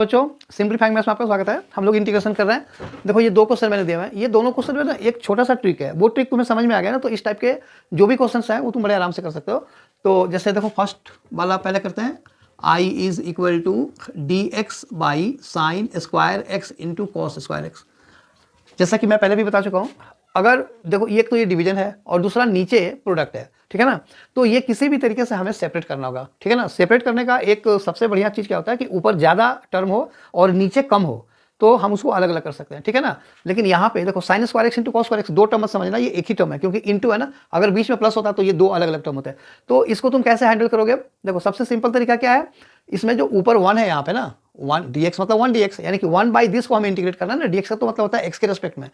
बच्चों simplifying maths में आपका स्वागत है। हम लोग इंटीग्रेशन कर रहे हैं। देखो ये दो क्वेश्चन मैंने दिए हैं। ये दोनों क्वेश्चन में ना एक छोटा सा ट्रिक है, वो ट्रिक तुम्हें समझ में आ गया ना तो इस टाइप के जो भी क्वेश्चंस हैं वो तुम बड़े आराम से कर सकते हो। तो जैसे देखो फर्स्ट वाला पहले करते हैं। I is equal to d x by sine square x into cos square x. जैसा कि मैं पहले भी बता चुका हूँ, अगर देखो एक तो ये डिवीजन है और दूसरा नीचे प्रोडक्ट है, ठीक है ना। तो ये किसी भी तरीके से हमें सेपरेट करना होगा, ठीक है ना। सेपरेट करने का एक सबसे बढ़िया चीज़ क्या होता है कि ऊपर ज़्यादा टर्म हो और नीचे कम हो तो हम उसको अलग अलग कर सकते हैं, ठीक है ना। लेकिन यहाँ पे देखो sine square x into cos square x दो टर्म मत समझना, ये एक ही टर्म है क्योंकि इंटू है ना। अगर बीच में प्लस होता तो ये दो अलग अलग टर्म होते हैं। तो इसको तुम कैसे हैंडल करोगे? देखो सबसे सिंपल तरीका क्या है, इसमें जो ऊपर वन है यहाँ पे ना, वन डी एक्स मतलब वन डी एक्स, यानी कि वन बाई दिस को हमें इंटीग्रेट करना है ना। डी एक्स का तो मतलब होता है एक्स के रेस्पेक्ट में।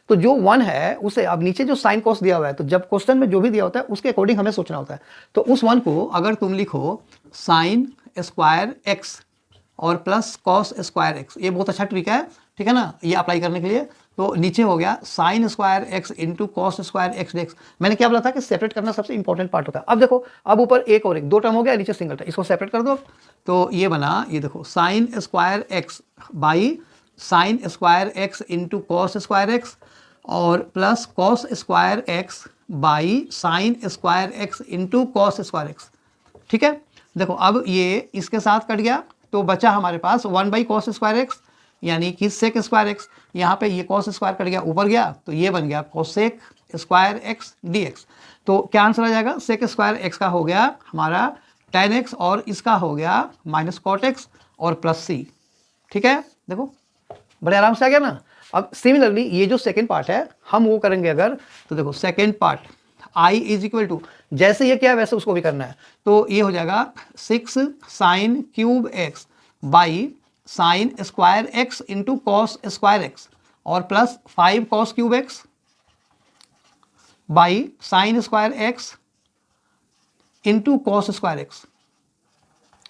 तो जो वन है उसे अब नीचे जो साइन कॉस दिया हुआ है, तो जब क्वेश्चन में जो भी दिया होता है उसके अकॉर्डिंग हमें सोचना होता है। तो उस वन को अगर तुम लिखो साइन स्क्वायर एक्स और प्लस कॉस स्क्वायर एक्स, ये बहुत अच्छा ट्रिक है, ठीक है ना, ये अप्लाई करने के लिए। तो नीचे हो गया sine square x into cos square x dx. मैंने क्या बोला था कि सेपरेट करना सबसे इंपॉर्टेंट पार्ट होता है। अब देखो अब ऊपर एक और एक दो टर्म हो गया, नीचे सिंगल टर्म, इसको सेपरेट कर दो। तो ये बना, ये देखो sine square x by sine square x into cos square x और plus cos square x by sine square x into cos square x, ठीक है। देखो अब ये इसके साथ कट गया तो बचा हमारे पास one by cos square x यानी कि सेक स्क्वायर एक्स। यहाँ पे ये कॉस स्क्वायर कट गया, ऊपर गया तो ये बन गया cosec square x d x. तो क्या आंसर आ जाएगा? सेक स्क्वायर एक्स का हो गया हमारा टेन एक्स और इसका हो गया माइनस कॉट एक्स और प्लस सी, ठीक है। देखो बड़े आराम से आ गया ना। अब सिमिलरली ये जो सेकेंड पार्ट है हम वो करेंगे अगर, तो देखो second part I is equal to जैसे ये क्या है वैसे उसको भी करना है। तो ये हो जाएगा 6 sine cube x by sine square x into cos square x और plus 5 cos cube x by sine square x into cos square x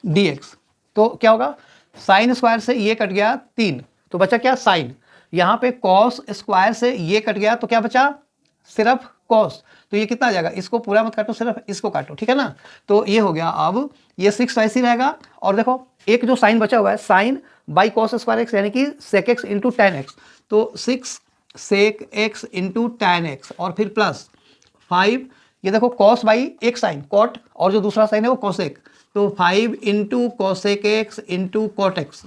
d x. तो क्या होगा? साइन स्क्वायर से ये कट गया 3 तो बचा क्या? साइन। यहाँ पे कॉस स्क्वायर से ये कट गया तो क्या बचा? सिर्फ कॉस। तो ये कितना आ जाएगा? इसको पूरा मत काटो, सिर्फ इसको काटो, ठीक है ना। तो ये हो गया। अब ये 6 ऐसे ही रहेगा और देखो एक जो साइन बचा हुआ है sine by cos square x यानी कि sec x into tan x. तो 6 sec x into tan x और फिर प्लस 5, ये देखो कॉस बाई एक साइन कॉट और जो दूसरा साइन है वो कॉसेक, तो 5 into cosec x into cot x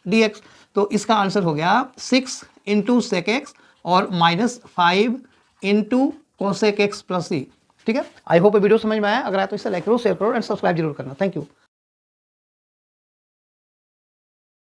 d x. तो इसका आंसर हो गया 6 इंटू सेक एक्स और minus 5 into cosec x plus c, ठीक है। आई होप वीडियो समझ में आया। अगर आया तो इसे लाइक करो, शेयर करो एंड सब्सक्राइब जरूर करना। Thank you.